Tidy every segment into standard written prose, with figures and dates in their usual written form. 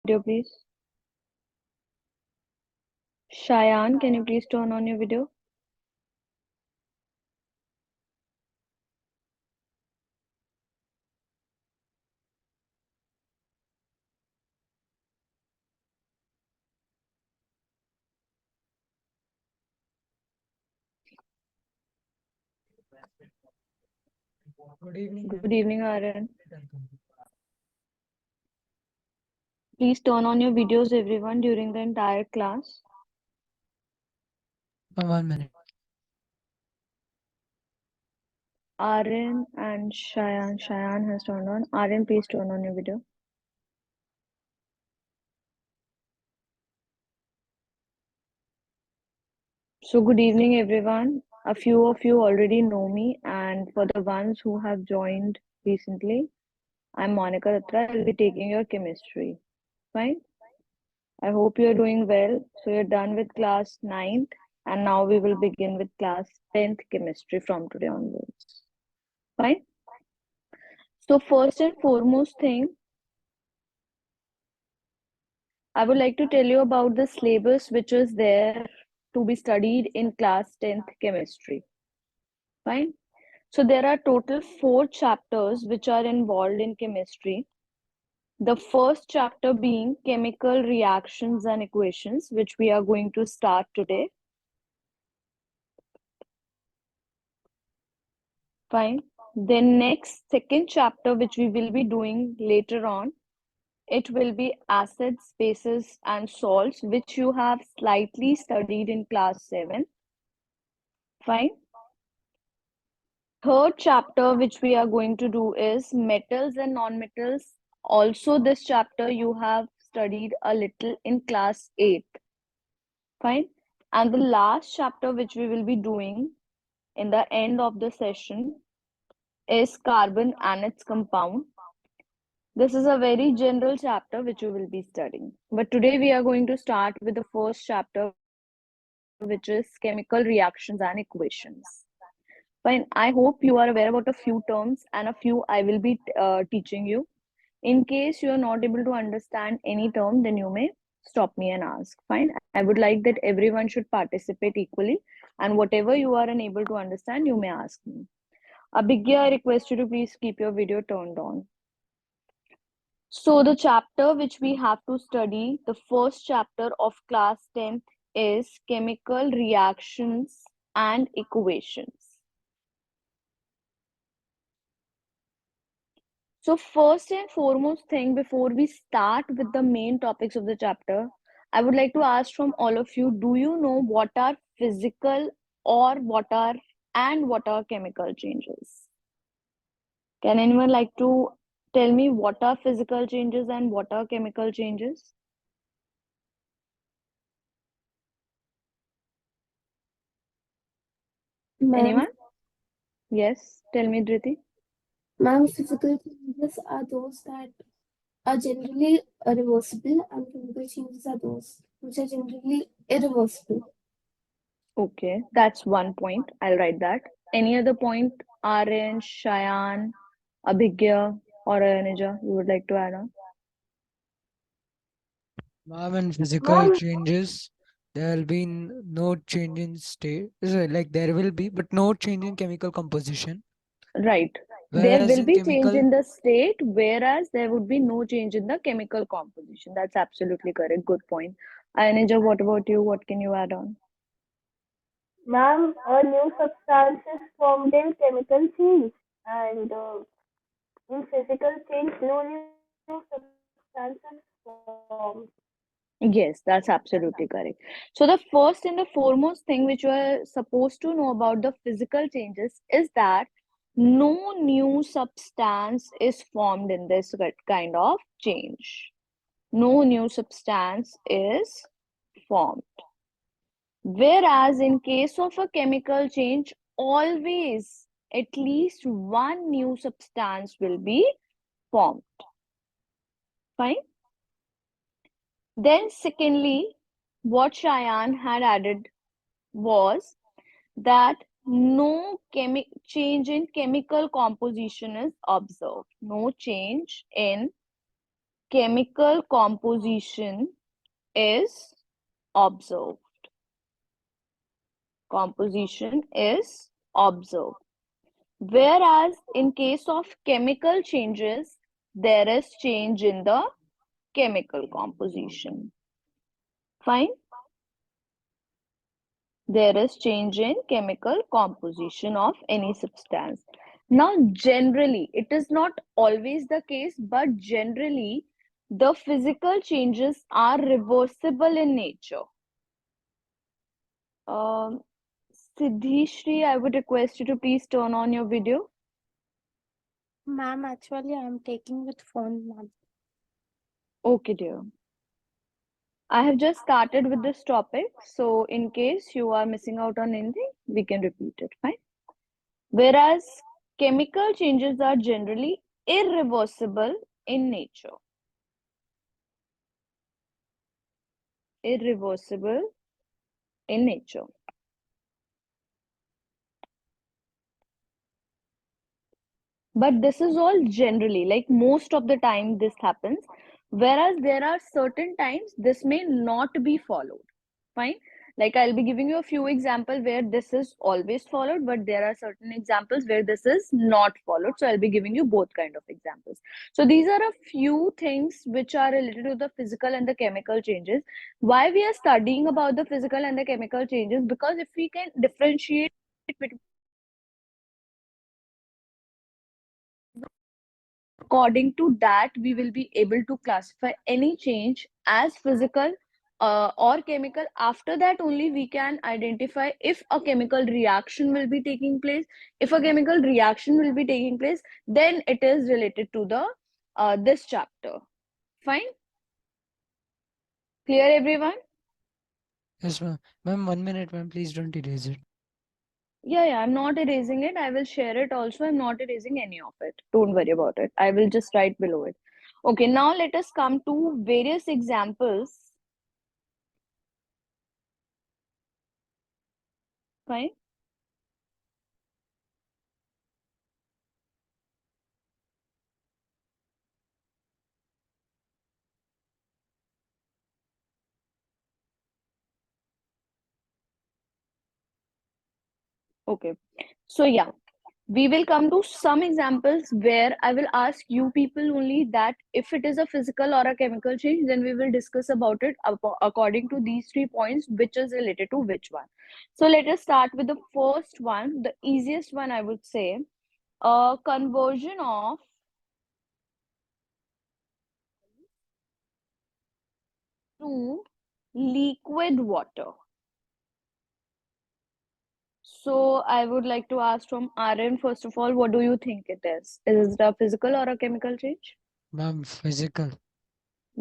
video, please? Shayan, can you please turn on your video? Good evening. Good evening, Aaron. Please turn on your videos, everyone, during the entire class. 1 minute. Aaron and Shayan. Shayan has turned on. Aaron, please turn on your video. So, good evening, everyone. A few of you already know me, and for the ones who have joined recently, I'm Monica Ratra. I'll be taking your chemistry. Fine. I hope you're doing well. So, you're done with class 9th, and now we will begin with class 10th chemistry from today onwards. Fine. So, first and foremost thing, I would like to tell you about the syllabus which is there to be studied in class 10th chemistry. Fine. So there are total 4 chapters which are involved in chemistry. The first chapter being chemical reactions and equations, which we are going to start today. Fine. Then next, second chapter, which we will be doing later on, it will be acids, bases, and salts, which you have slightly studied in class 7. Fine. Third chapter, which we are going to do, is metals and non-metals. Also, this chapter you have studied a little in class 8. Fine. And the last chapter, which we will be doing in the end of the session, is carbon and its compound. This is a very general chapter which you will be studying. But today we are going to start with the first chapter, which is chemical reactions and equations. Fine. I hope you are aware about a few terms and a few I will be teaching you. In case you are not able to understand any term, then you may stop me and ask. Fine. I would like that everyone should participate equally, and whatever you are unable to understand, you may ask me. Abhigya, I request you to please keep your video turned on. So the chapter which we have to study, the first chapter of class 10th, is chemical reactions and equations. So first and foremost thing, before we start with the main topics of the chapter, I would like to ask from all of you, do you know what are physical or what are chemical changes? Can anyone like to tell me what are physical changes and what are chemical changes? Anyone? Yes, tell me, Dhriti. Ma'am, physical changes are those that are generally reversible, and chemical changes are those which are generally irreversible. Okay, that's one point. I'll write that. Any other point, Aryan, Shayan, Abhigya, or Ayanija, you would like to add on? Ma'am, in physical changes, there will be no change in state. Like there will be, but no change in chemical composition. Right. There Whereas will in be change chemical, in the state, whereas there would be no change in the chemical composition. That's absolutely correct. Good point. Ayanija, what about you? What can you add on? Ma'am, a new substance is formed in chemical change, and in physical change, no new substance is formed. Yes, that's absolutely correct. So the first and the foremost thing which you are supposed to know about the physical changes is that no new substance is formed in this kind of change. No new substance is formed. Whereas in case of a chemical change, always at least one new substance will be formed. Fine. Then secondly, what Shayan had added was that no change in chemical composition is observed. No change in chemical composition is observed. Composition is observed. Whereas in case of chemical changes, there is change in the chemical composition. Fine. There is change in chemical composition of any substance. Now, generally, it is not always the case, but generally, the physical changes are reversible in nature. Siddhishri, I would request you to please turn on your video. Ma'am, actually, I am taking with phone, ma'am. Okay, dear. I have just started with this topic, so in case you are missing out on anything, we can repeat it, fine? Whereas chemical changes are generally irreversible in nature. Irreversible in nature. But this is all generally, like most of the time this happens, whereas there are certain times this may not be followed. Fine. Like I'll be giving you a few examples where this is always followed, but there are certain examples where this is not followed. So I'll be giving you both kind of examples. So these are a few things which are related to the physical and the chemical changes. Why we are studying about the physical and the chemical changes? Because if we can differentiate between, according to that, we will be able to classify any change as physical or chemical. After that only we can identify if a chemical reaction will be taking place. If a chemical reaction will be taking place, then it is related to the this chapter. Fine? Clear, everyone? Yes, ma'am. Ma'am, 1 minute, ma'am. Please don't erase it. Yeah, I'm not erasing it. I will share it also. I'm not erasing any of it. Don't worry about it. I will just write below it. Okay, now let us come to various examples. Fine. Okay. So yeah, we will come to some examples where I will ask you people only that if it is a physical or a chemical change, then we will discuss about it according to these 3 points, which is related to which one. So let us start with the first one, the easiest one, I would say. Conversion of to liquid water. So I would like to ask from Aryan, first of all, what do you think it is? Is it a physical or a chemical change? Ma'am, physical.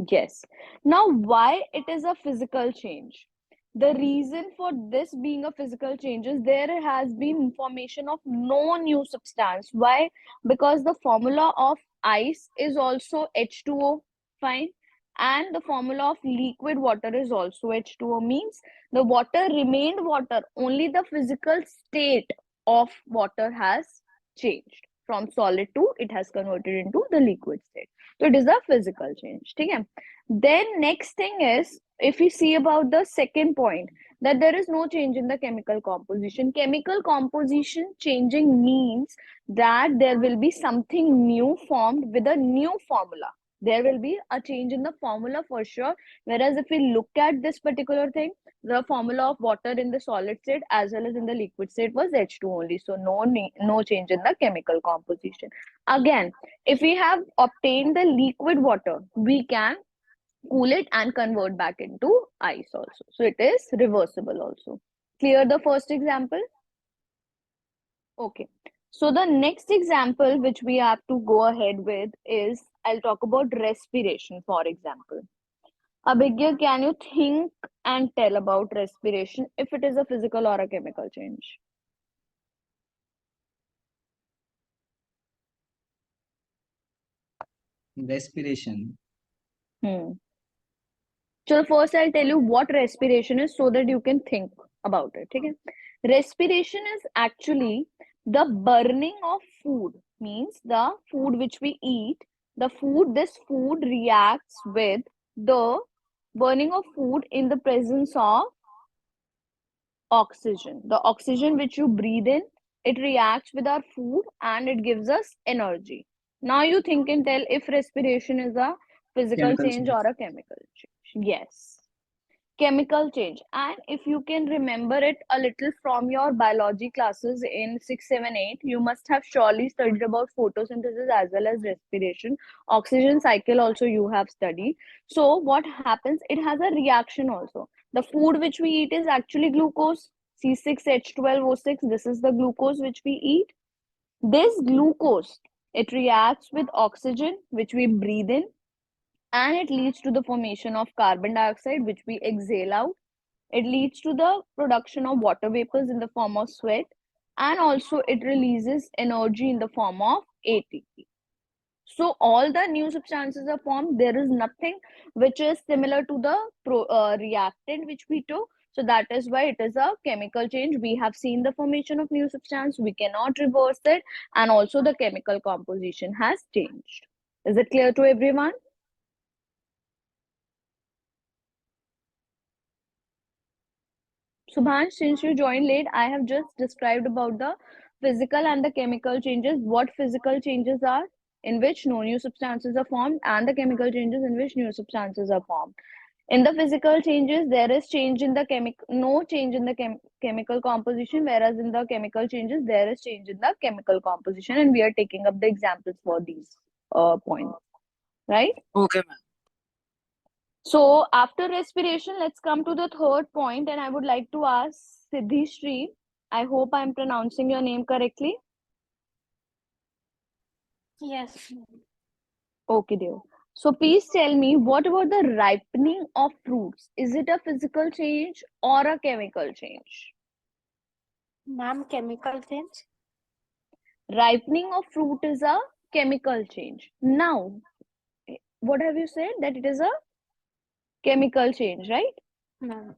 Yes. Now, why it is a physical change? The reason for this being a physical change is there has been formation of no new substance. Why? Because the formula of ice is also H2O, fine, and the formula of liquid water is also H2O, means the water remained water, only the physical state of water has changed. From solid to it has converted into the liquid state. So it is a physical change. Okay? Then next thing is, if we see about the second point, that there is no change in the chemical composition. Chemical composition changing means that there will be something new formed with a new formula. There will be a change in the formula for sure. Whereas if we look at this particular thing, the formula of water in the solid state as well as in the liquid state was H2 only. So no change in the chemical composition. Again, if we have obtained the liquid water, we can cool it and convert back into ice also. So it is reversible also. Clear the first example? Okay. So the next example which we have to go ahead with is, I'll talk about respiration, for example. Abhigya, can you think and tell about respiration if it is a physical or a chemical change? Respiration. So first I'll tell you what respiration is so that you can think about it. Okay? Respiration is actually the burning of food, means the food which we eat, This food reacts with the burning of food in the presence of oxygen. The oxygen which you breathe in, it reacts with our food and it gives us energy. Now you think and tell if respiration is a physical Chemical change change. or a chemical change. Yes, chemical change. And if you can remember it a little from your biology classes in 6, 7, 8, you must have surely studied about photosynthesis as well as respiration. Oxygen cycle also you have studied. So what happens, it has a reaction also. The food which we eat is actually glucose, C6H12O6. This is the glucose which we eat. This glucose, it reacts with oxygen which we breathe in, and it leads to the formation of carbon dioxide which we exhale out. It leads to the production of water vapors in the form of sweat, and also it releases energy in the form of ATP. So all the new substances are formed. There is nothing which is similar to the reactant which we took. So that is why it is a chemical change. We have seen the formation of new substance. We cannot reverse it, and also the chemical composition has changed. Is it clear to everyone? Subhash, since you joined late, I have just described about the physical and the chemical changes. What physical changes are in which no new substances are formed, and the chemical changes in which new substances are formed. In the physical changes, there is change in the no change in the chemical composition, whereas in the chemical changes, there is change in the chemical composition, and we are taking up the examples for these points, right? Okay, ma'am. So after respiration, let's come to the third point, and I would like to ask Siddhi Sri. I hope I'm pronouncing your name correctly. Yes. Okay, dear. So please tell me, what about the ripening of fruits? Is it a physical change or a chemical change? Ma'am, chemical change. Ripening of fruit is a chemical change. Now, what have you said? That it is a chemical change, right? Ma'am.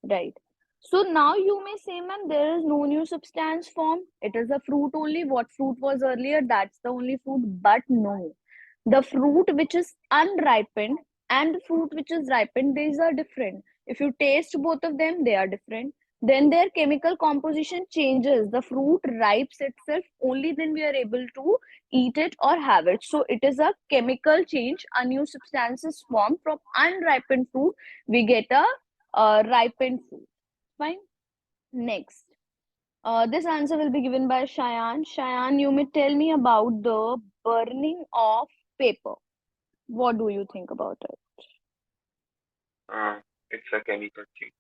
Right. So now you may say, man, there is no new substance formed. It is a fruit only. What fruit was earlier, that's the only fruit. But no. The fruit which is unripened and the fruit which is ripened, these are different. If you taste both of them, they are different. Then their chemical composition changes. The fruit ripes itself, only then we are able to eat it or have it. So it is a chemical change. A new substance is formed from unripened fruit. We get a ripened fruit. Fine. Next. This answer will be given by Shayan. Shayan, you may tell me about the burning of paper. What do you think about it? It's a chemical change.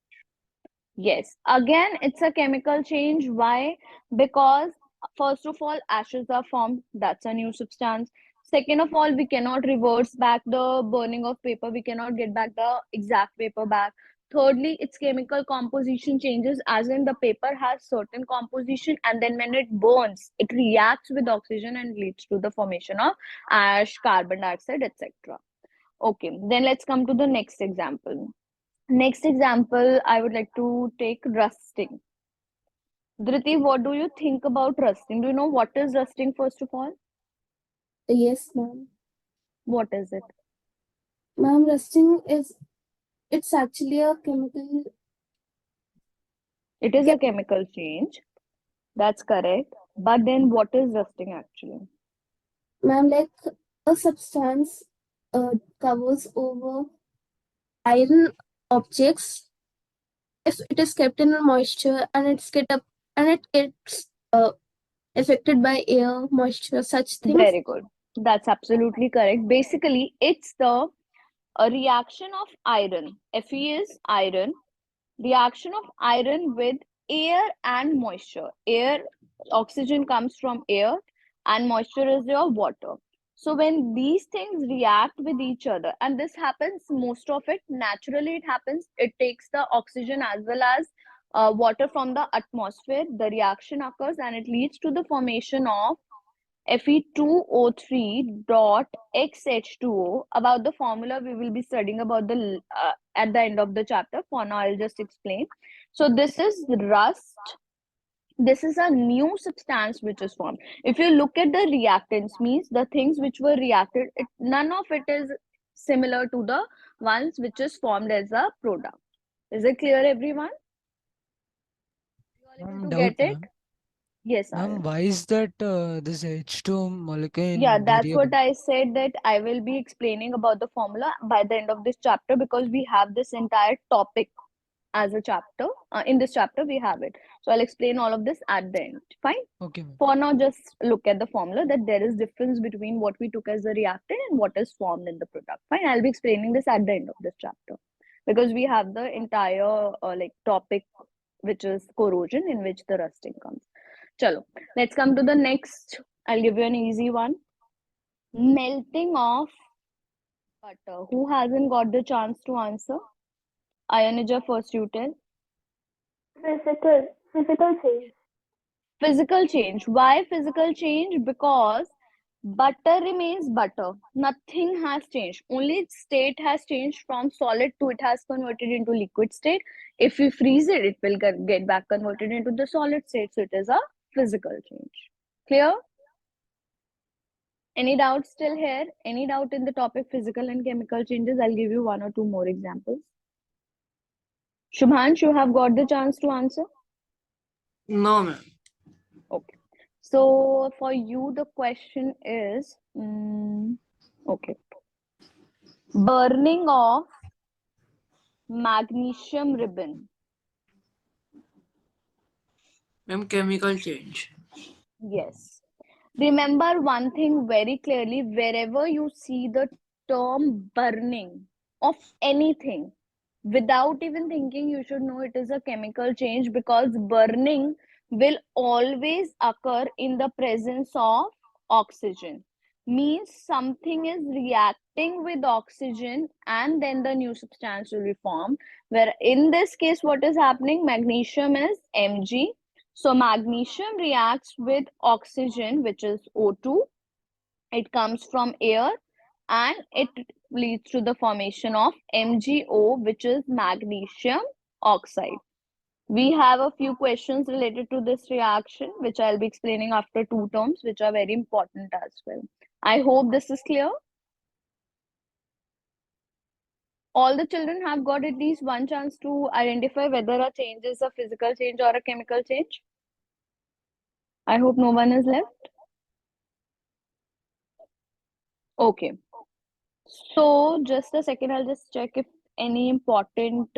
Yes, again, it's a chemical change. Why? Because, first of all, ashes are formed. That's a new substance. Second of all, we cannot reverse back the burning of paper. We cannot get back the exact paper back. Thirdly, its chemical composition changes, as in the paper has certain composition, and then when it burns, it reacts with oxygen and leads to the formation of ash, carbon dioxide, etc. Okay, then let's come to the next example. Next example, I would like to take rusting. Dhriti, what do you think about rusting? Do you know what is rusting, first of all? Yes, ma'am. What is it? Ma'am, rusting is, it's actually a chemical. It is a chemical change. That's correct. But then what is rusting actually? Ma'am, like a substance covers over iron objects if it is kept in a moisture and it gets affected by air, moisture, such things. Very good. That's absolutely correct. Basically, it's the a reaction of iron. Fe is iron. Reaction of iron with air and moisture. Air, oxygen comes from air, and moisture is your water. So when these things react with each other, and this happens, most of it naturally, it happens, it takes the oxygen as well as water from the atmosphere. The reaction occurs and it leads to the formation of Fe2O3 dot XH2O. About the formula, we will be studying about the at the end of the chapter. For now, I'll just explain. So this is rust. This is a new substance which is formed. If you look at the reactants, means the things which were reacted, none of it is similar to the ones which is formed as a product. Is it clear, everyone? You are able Ma'am, to doubt, get it? ma'am. Yes, Ma'am, Aryan. why is that this H2 molecule Yeah, in that's variable? what I said, that I will be explaining about the formula by the end of this chapter, because we have this entire topic as a chapter. In this chapter, we have it. So I'll explain all of this at the end. Fine. Okay, ma'am. For now, just look at the formula, that there is difference between what we took as a reactant and what is formed in the product. Fine. I'll be explaining this at the end of this chapter, because we have the entire like topic, which is corrosion, in which the rusting comes. Chalo, let's come to the next. I'll give you an easy one. Melting of butter. Who hasn't got the chance to answer? Ayanija, first you tell. Physical change. Physical change. Why physical change? Because butter remains butter. Nothing has changed. Only its state has changed from solid to it has converted into liquid state. If we freeze it, it will get back converted into the solid state. So it is a physical change. Clear? Any doubts still here? Any doubt in the topic physical and chemical changes? I'll give you one or two more examples. Shubhansh, you have got the chance to answer? No, ma'am. Okay. So for you, the question is, okay, burning of magnesium ribbon. Ma'am, chemical change. Yes. Remember one thing very clearly, wherever you see the term burning of anything, without even thinking, you should know it is a chemical change, because burning will always occur in the presence of oxygen. Means something is reacting with oxygen and then the new substance will be formed. Where in this case, what is happening? Magnesium is Mg. So magnesium reacts with oxygen, which is O2. It comes from air and it leads to the formation of MgO, which is magnesium oxide. We have a few questions related to this reaction, which I'll be explaining after two terms, which are very important as well. I hope this is clear. All the children have got at least one chance to identify whether a change is a physical change or a chemical change. I hope no one is left. Okay. So just a second, I'll just check if any important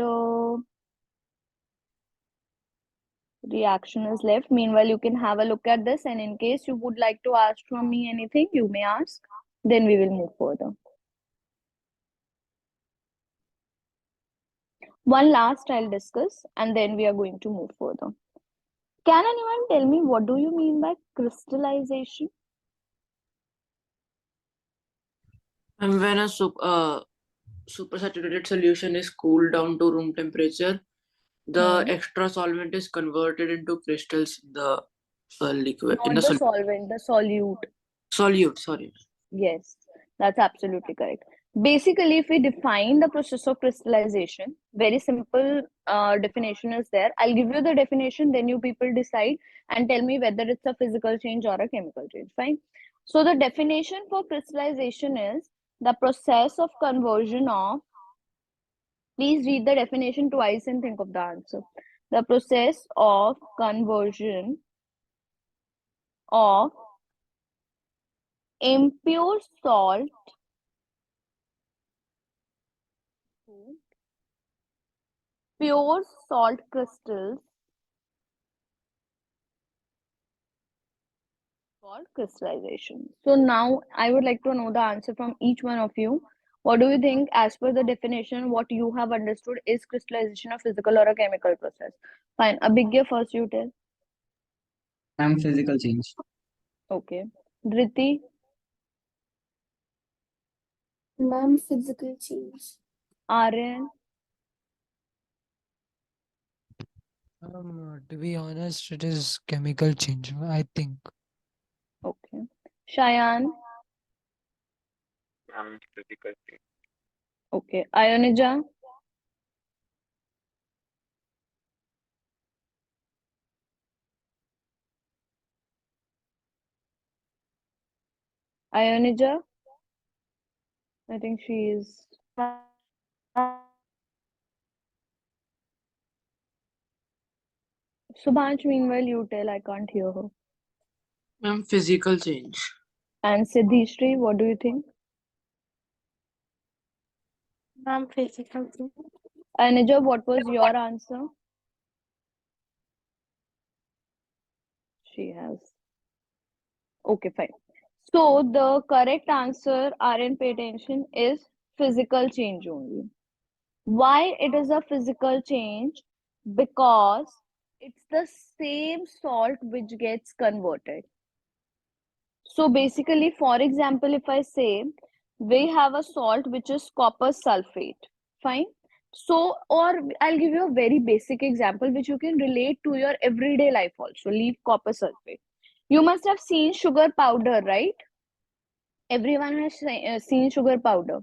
reaction is left. Meanwhile, you can have a look at this, and in case you would like to ask from me anything, you may ask. Then we will move further. One last I'll discuss, and then we are going to move further. Can anyone tell me what do you mean by crystallization? And when a supersaturated solution is cooled down to room temperature, the extra solvent is converted into crystals in the liquid, in Not the the solvent, the solute. solute. Sorry. Yes, that's absolutely correct. Basically, if we define the process of crystallization, very simple definition is there. I'll give you the definition, then you people decide and tell me whether it's a physical change or a chemical change. Fine. So the definition for crystallization is the process of conversion of, please read the definition twice and think of the answer. The process of conversion of impure salt to pure salt crystals called crystallization. So now I would like to know the answer from each one of you. What do you think, as per the definition, what you have understood is crystallization a physical or a chemical process? Fine. Abhigya, first you tell. I'm physical change. Okay. Dhriti, Ma'am, physical change. Aryan, To be honest, it is chemical change, I think. okay. Shayan, Physical change. okay. Ayonija, Ionija? I think she is. Subhansh, meanwhile, you tell. I can't hear her. Ma'am, physical change. And Siddhishri, what do you think? Ma'am, physical change. Ionija, what was your answer? She has. Okay, fine. So the correct answer, RN, pay attention, is physical change only. Why it is a physical change? Because it's the same salt which gets converted. So basically, for example, if I say we have a salt which is copper sulfate, fine. So, or I'll give you a very basic example which you can relate to your everyday life also. Leave copper sulfate. You must have seen sugar powder, right? Everyone has seen sugar powder.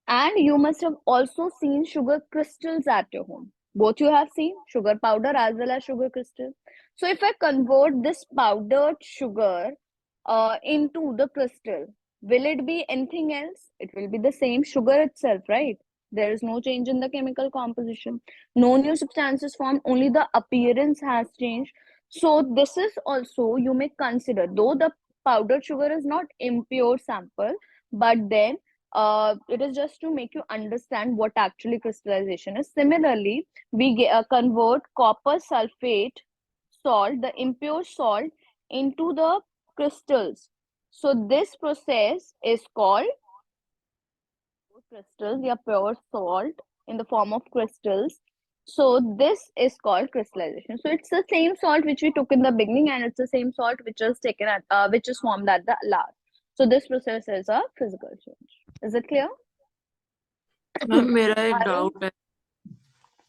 And you must have also seen sugar crystals at your home. Both you have seen sugar powder as well as sugar crystal. So if I convert this powdered sugar into the crystal, will it be anything else? It will be the same sugar itself, right? There is no change in the chemical composition. No new substances formed, only the appearance has changed. So this is also, you may consider, though the powdered sugar is not impure sample, but then it is just to make you understand what actually crystallization is. Similarly, we convert copper sulfate salt, the impure salt, into the crystals. So this process is called crystals, yeah, pure salt in the form of crystals. So this is called crystallization. So it's the same salt which we took in the beginning, and it's the same salt which is taken at which is formed at the last. So this process is a physical change. Is it clear? Ma'am मेरा एक Aryan? Doubt है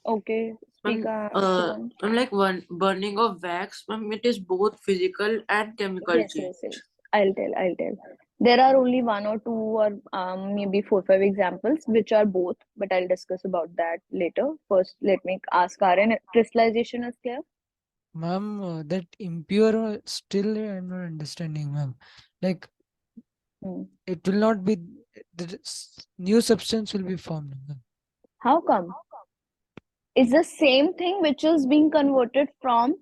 Okay, ma'am speak, Subhansh. Ma'am like burning of wax ma'am it is both physical and chemical Yes, change. yes, yes. I'll tell. There are only one or two or maybe 4, 5 examples which are both, but I'll discuss about that later. First, let me ask Aryan. Crystallization is clear? Ma'am, that impure still I'm not understanding, ma'am. Like Hmm. it will not be new substance will be formed, ma'am. How come? It's the same thing which is being converted from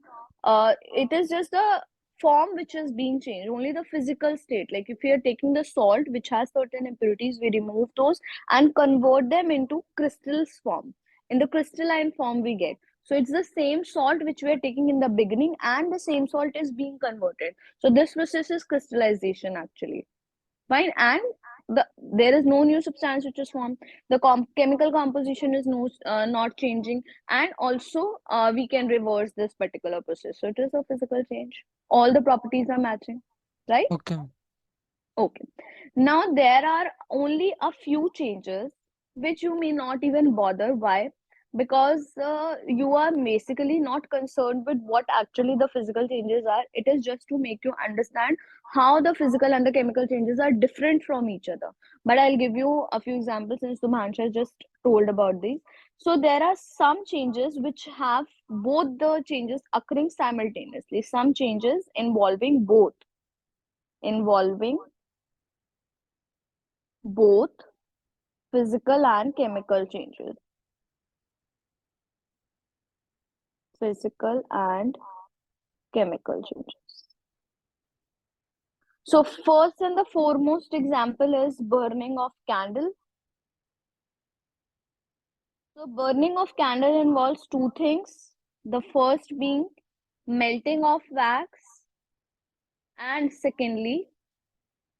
it is just the form which is being changed, only the physical state. Like if we are taking the salt which has certain impurities, we remove those and convert them into crystals form. In the crystalline form we get, so it's the same salt which we are taking in the beginning and the same salt is being converted. So this process is crystallization actually. Fine. And there is no new substance which is formed. The chemical composition is not changing, and also we can reverse this particular process. So it is a physical change. All the properties are matching, right? Okay. Okay. Now there are only a few changes which you may not even bother. Why? Because you are basically not concerned with what actually the physical changes are. It is just to make you understand how the physical and the chemical changes are different from each other. But I'll give you a few examples since Subhansha just told about these. So there are some changes which have both the changes occurring simultaneously. Some changes involving both physical and chemical changes. Physical and chemical changes. So first and the foremost example is burning of candle. So burning of candle involves two things. The first being melting of wax, and secondly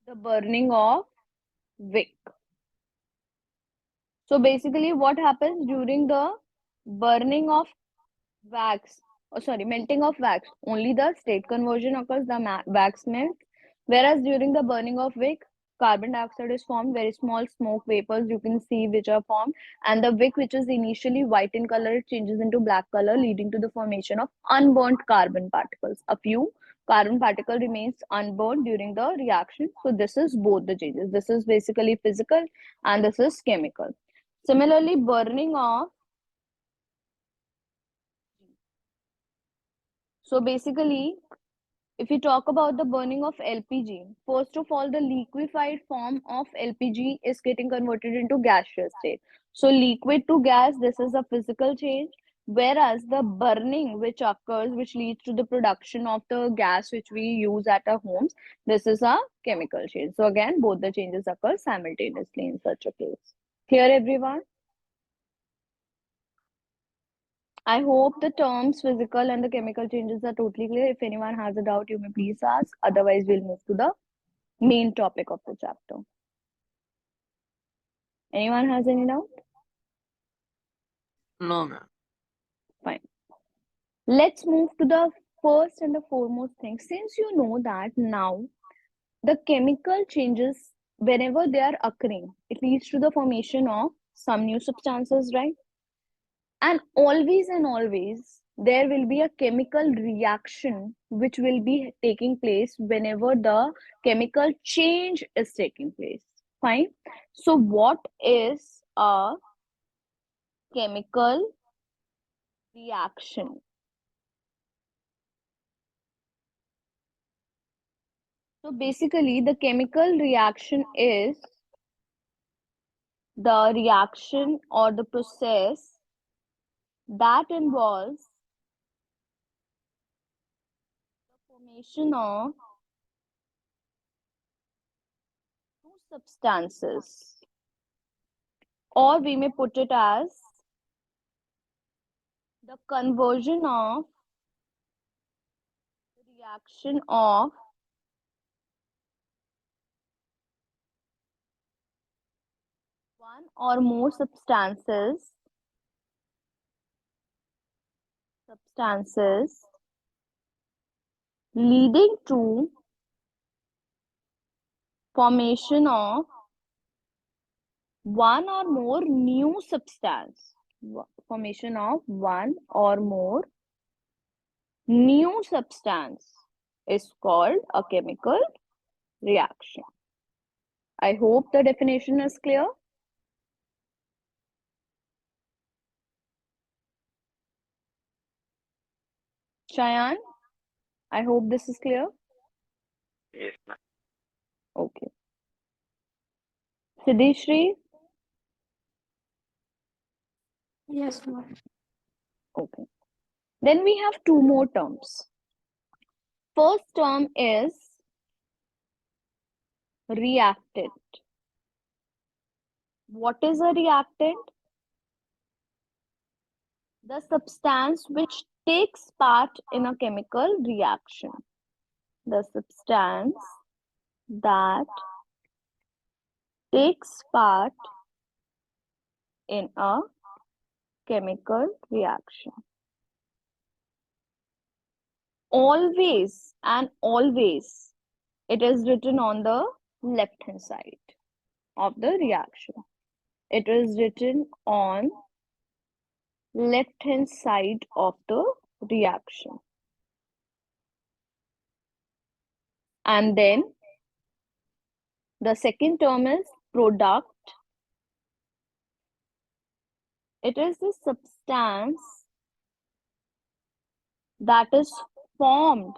the burning of wick. So basically what happens during the burning of wax, melting of wax, only the state conversion occurs, the wax melts. Whereas during the burning of wick, carbon dioxide is formed, very small smoke vapors you can see which are formed, and the wick, which is initially white in color, it changes into black color, leading to the formation of unburnt carbon particles. A few carbon particle remains unburned during the reaction. So this is both the changes. This is basically physical and this is chemical. Similarly, burning of so basically, If we talk about the burning of LPG, first of all, the liquefied form of LPG is getting converted into gaseous state. So liquid to gas, this is a physical change. Whereas the burning which occurs, which leads to the production of the gas which we use at our homes, this is a chemical change. So again, both the changes occur simultaneously in such a case. Clear, everyone? I hope the terms physical and the chemical changes are totally clear. If anyone has a doubt, you may please ask. Otherwise, we'll move to the main topic of the chapter. Anyone has any doubt? No, ma'am. Fine. Let's move to the first and the foremost thing. Since you know that now the chemical changes, whenever they are occurring, it leads to the formation of some new substances, right? And always there will be a chemical reaction which will be taking place whenever the chemical change is taking place. Fine. So what is a chemical reaction? So basically the chemical reaction is the reaction or the process that involves the formation of two substances, or we may put it as the conversion of the reaction of one or more substances leading to formation of one or more new substance. Formation of one or more new substance is called a chemical reaction. I hope the definition is clear. Shayan, I hope this is clear. Yes, ma'am. Okay. Siddhishri? Yes, ma'am. Okay. Then we have two more terms. First term is reactant. What is a reactant? The substance which takes part in a chemical reaction. The substance that takes part in a chemical reaction. Always and always it is written on the left hand side of the reaction. It is written on left hand side of the reaction. And then the second term is product. It is the substance that is formed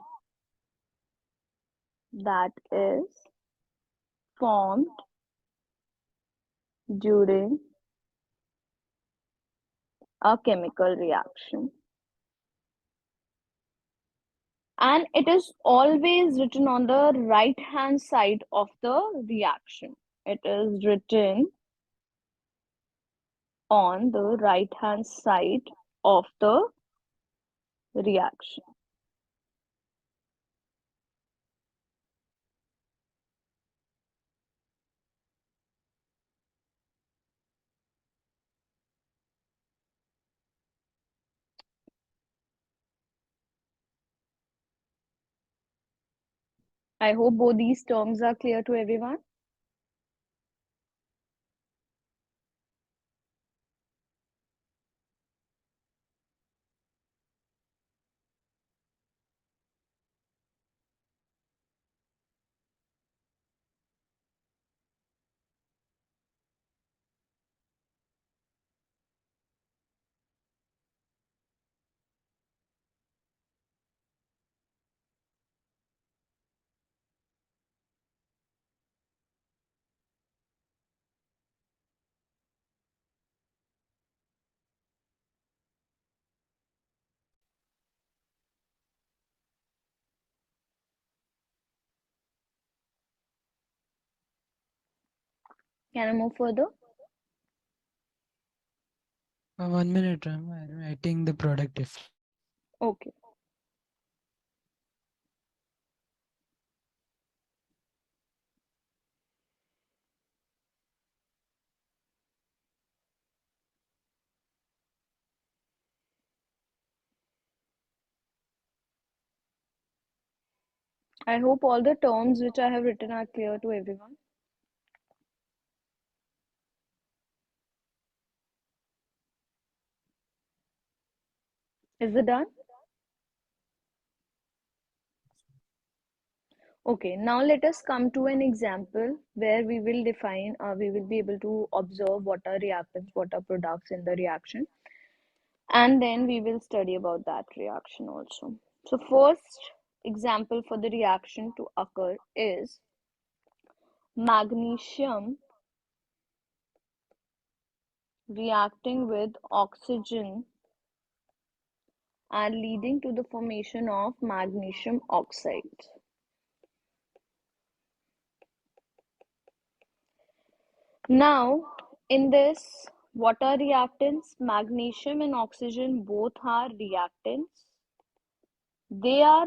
during a chemical reaction. And it is always written on the right hand side of the reaction. It is written on the right hand side of the reaction. I hope both these terms are clear to everyone. Can I move further? 1 minute, I'm writing the product if. Okay. I hope all the terms which I have written are clear to everyone. Is it done? Okay, now let us come to an example where we will define, we will be able to observe what are reactants, what are products in the reaction, and then we will study about that reaction also. So first example for the reaction to occur is magnesium reacting with oxygen and leading to the formation of magnesium oxide. Now, in this, what are reactants? Magnesium and oxygen both are reactants. They are,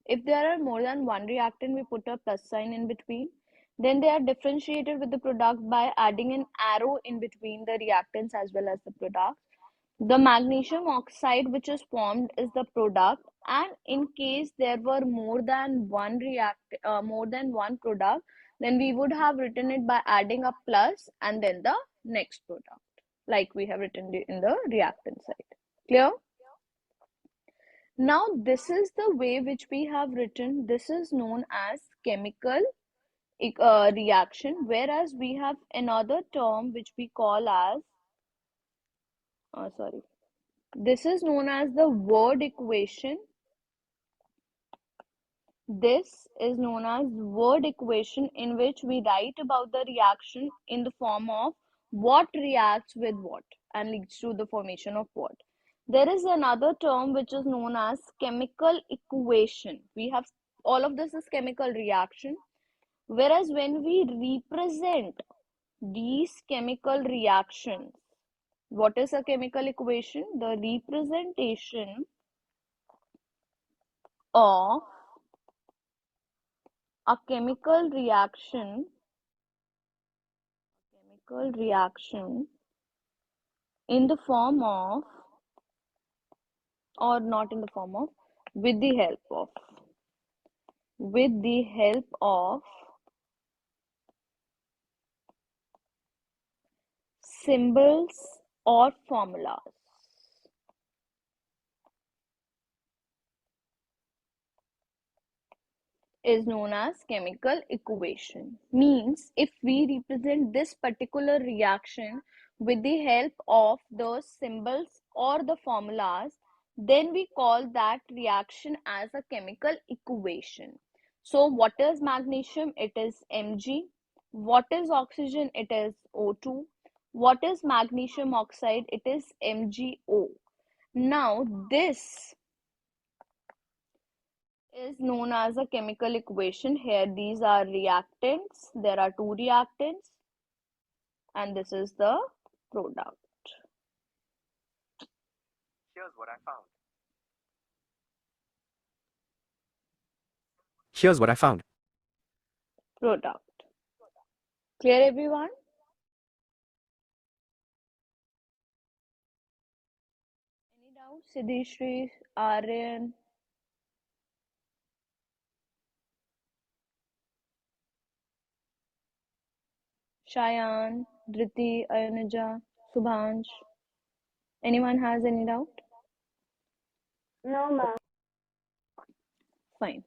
if there are more than one reactant, we put a plus sign in between. Then they are differentiated with the product by adding an arrow in between the reactants as well as the product. The magnesium oxide which is formed is the product, and in case there were more than one product, then we would have written it by adding a plus and then the next product, like we have written it in the reactant side. Clear? Now this is the way which we have written. This is known as chemical reaction, whereas we have another term which we call as sorry, this is known as the word equation. This is known as word equation, in which we write about the reaction in the form of what reacts with what and leads to the formation of what. There is another term which is known as chemical equation. We have all of this is chemical reaction, whereas when we represent these chemical reactions, what is a chemical equation? The representation of a chemical reaction in the form of, or not in the form of, with the help of symbols or formulas is known as chemical equation. Means if we represent this particular reaction with the help of the symbols or the formulas, then we call that reaction as a chemical equation. So what is magnesium? It is Mg. What is oxygen? It is O2. What is magnesium oxide? It is MgO. Now this is known as a chemical equation. Here these are reactants. There are two reactants, and this is the product. Here's what I found. Product. Clear, everyone? Any doubts? Siddhishri, Aryan, Shayan, Dhriti, Ayanuja, Subhansh. Anyone has any doubt? No, ma'am. Fine.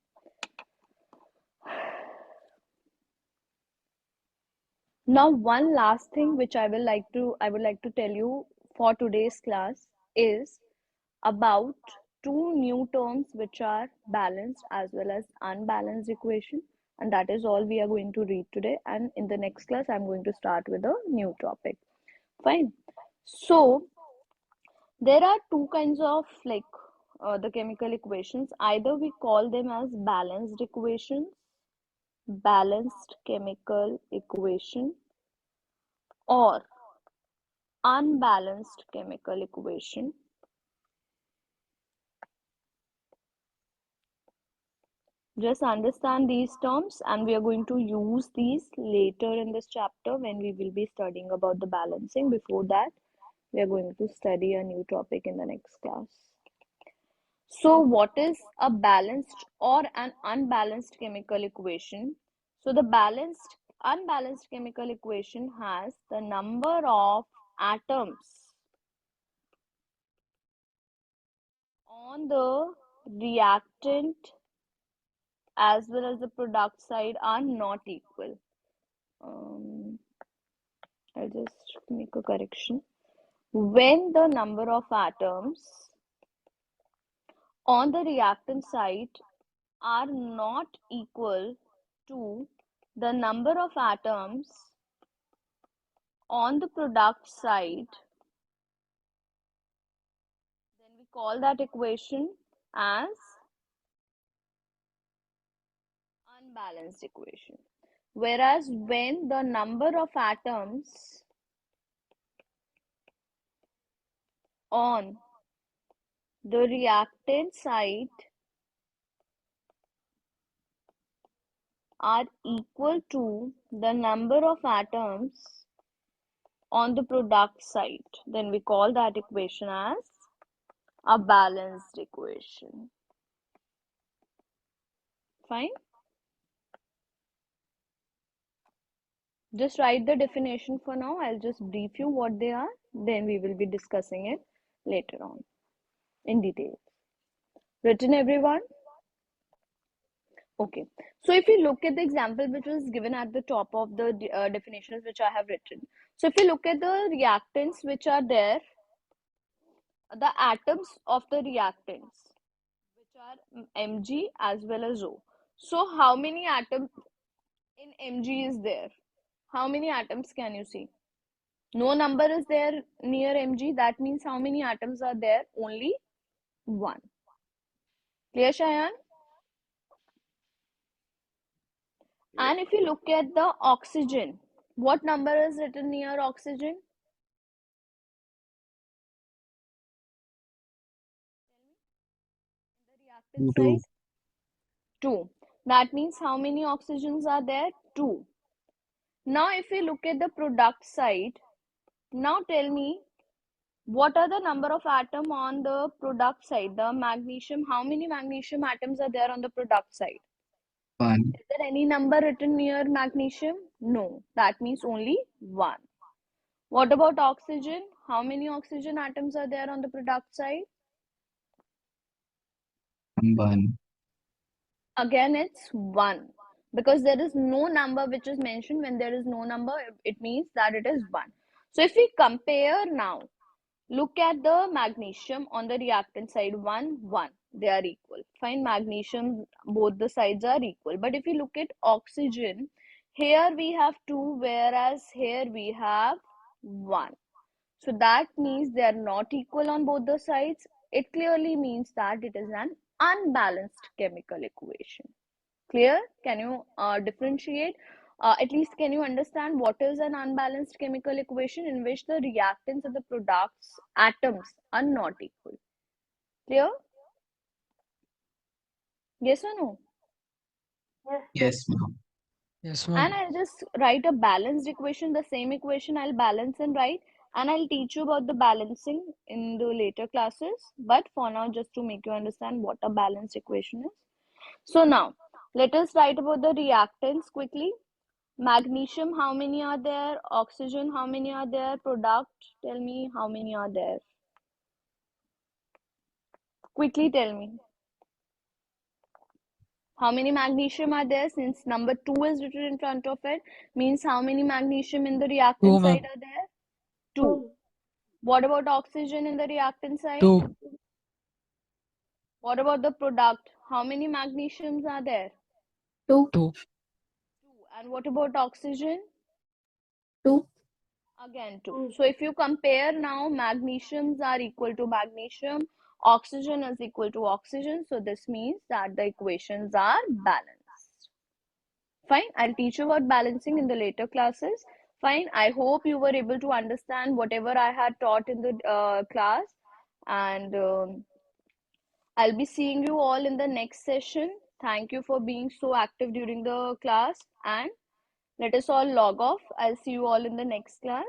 Now, one last thing which I would like to tell you for today's class is about two new terms which are balanced as well as unbalanced equation, and that is all we are going to read today. And in the next class I'm going to start with a new topic. Fine. So there are two kinds of the chemical equations. Either we call them as balanced chemical equation, or unbalanced chemical equation. Just understand these terms, and we are going to use these later in this chapter when we will be studying about the balancing. Before that, we are going to study a new topic in the next class. So what is a balanced or an unbalanced chemical equation? So the unbalanced chemical equation has the number of atoms on the reactant as well as the product side are not equal. I'll just make a correction. When the number of atoms on the reactant side are not equal to the number of atoms on the product side, then we call that equation as unbalanced equation. Whereas when the number of atoms on the reactant side are equal to the number of atoms on the product side, then we call that equation as a balanced equation. Fine. Just write the definition for now. I'll just brief you what they are. Then we will be discussing it later on in detail. Written, everyone? Okay. So if you look at the example which was given at the top of the definitions which I have written. So if you look at the reactants which are there, the atoms of the reactants which are Mg as well as O. So how many atoms in Mg is there? How many atoms can you see? No number is there near Mg. That means how many atoms are there? Only one. Clear, Shayan? And if you look at the oxygen, what number is written near oxygen? In the reactant Two. side? 2. That means how many oxygens are there? 2. Now if we look at the product side, now tell me, what are the number of atom on the product side? The magnesium, how many magnesium atoms are there on the product side? 1. Is there any number written near magnesium? No. That means only 1. What about oxygen? How many oxygen atoms are there on the product side? 1. Again, it's 1. Because there is no number which is mentioned. When there is no number, it means that it is 1. So if we compare now, look at the magnesium on the reactant side, 1, 1. They are equal. Fine, magnesium, both the sides are equal. But if you look at oxygen, here we have 2, whereas here we have 1. So that means they are not equal on both the sides. It clearly means that it is an unbalanced chemical equation. Clear? Can you differentiate? At least can you understand what is an unbalanced chemical equation in which the reactants of the products atoms are not equal? Clear? Yes or no? Yes, ma'am. Yes, And ma'am. I'll just write a balanced equation, the same equation I'll balance and write, and I'll teach you about the balancing in the later classes. But for now, just to make you understand what a balanced equation is. So now, let us write about the reactants quickly. Magnesium, how many are there? Oxygen, how many are there? Product, tell me how many are there. Quickly tell me. How many magnesium are there? Since number 2 is written in front of it, means how many magnesium in the 2, reactant side ma'am. are there? 2. What about oxygen in the reactant side? 2. What about the product? How many magnesiums are there? 2. 2. 2. And what about oxygen? 2. Again 2. So if you compare now, magnesiums are equal to magnesium, oxygen is equal to oxygen. So this means that the equations are balanced. Fine. I'll teach you about balancing in the later classes. Fine. I hope you were able to understand whatever I had taught in the class. And I'll be seeing you all in the next session. Thank you for being so active during the class. And let us all log off. I'll see you all in the next class.